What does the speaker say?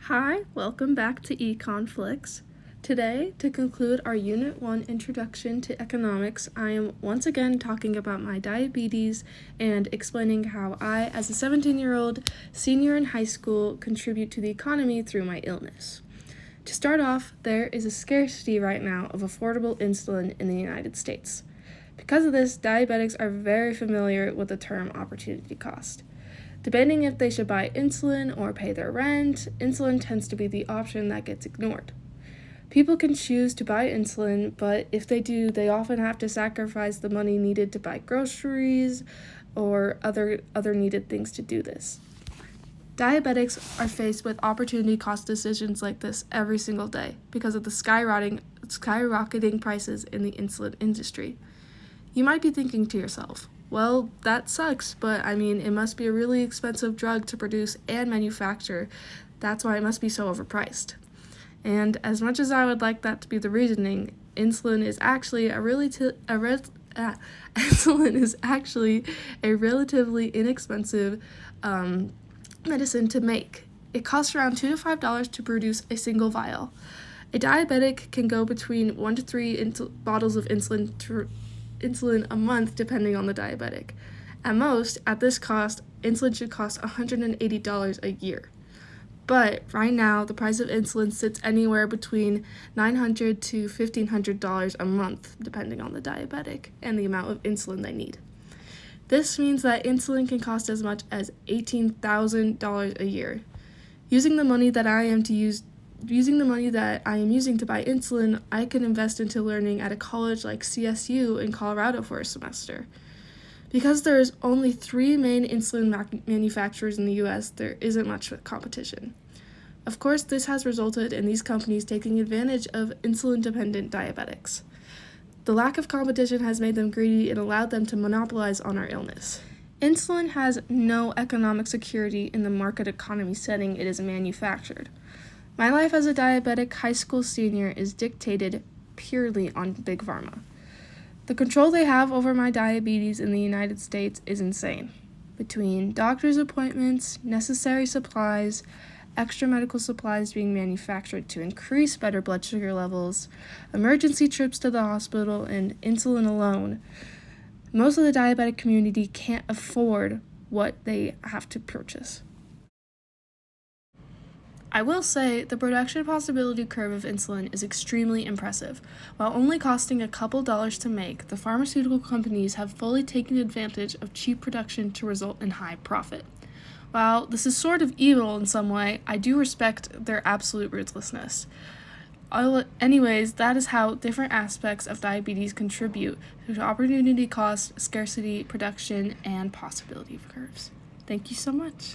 Hi, welcome back to econflix. Today, to conclude our Unit 1 Introduction to Economics, I am once again talking about my diabetes and explaining how I, as a 17-year-old senior in high school, contribute to the economy through my illness. To start off, there is a scarcity right now of affordable insulin in the United States. Because of this, diabetics are very familiar with the term opportunity cost. Debating if they should buy insulin or pay their rent, insulin tends to be the option that gets ignored. People can choose to buy insulin, but if they do, they often have to sacrifice the money needed to buy groceries or other needed things to do this. Diabetics are faced with opportunity cost decisions like this every single day because of the skyrocketing prices in the insulin industry. You might be thinking to yourself, well, that sucks, but it must be a really expensive drug to produce and manufacture. That's why it must be so overpriced. And as much as I would like that to be the reasoning, insulin is actually a relatively inexpensive medicine to make. It costs around $2 to $5 to produce a single vial. A diabetic can go between 1 to 3 bottles of insulin a month, depending on the diabetic. At most, at this cost, insulin should cost $180 a year. But right now, the price of insulin sits anywhere between $900 to $1,500 a month, depending on the diabetic and the amount of insulin they need. This means that insulin can cost as much as $18,000 a year. Using the money that I am using to buy insulin, I can invest into learning at a college like CSU in Colorado for a semester. Because there is only 3 main insulin manufacturers in the US, there isn't much competition. Of course, this has resulted in these companies taking advantage of insulin-dependent diabetics. The lack of competition has made them greedy and allowed them to monopolize on our illness. Insulin has no economic security in the market economy setting it is manufactured. My life as a diabetic high school senior is dictated purely on Big Pharma. The control they have over my diabetes in the United States is insane. Between doctor's appointments, necessary supplies, extra medical supplies being manufactured to increase better blood sugar levels, emergency trips to the hospital, and insulin alone, most of the diabetic community can't afford what they have to purchase. I will say the production possibility curve of insulin is extremely impressive. While only costing a couple dollars to make, the pharmaceutical companies have fully taken advantage of cheap production to result in high profit. While this is sort of evil in some way, I do respect their absolute ruthlessness. Anyways, that is how different aspects of diabetes contribute to opportunity cost, scarcity, production, and possibility curves. Thank you so much.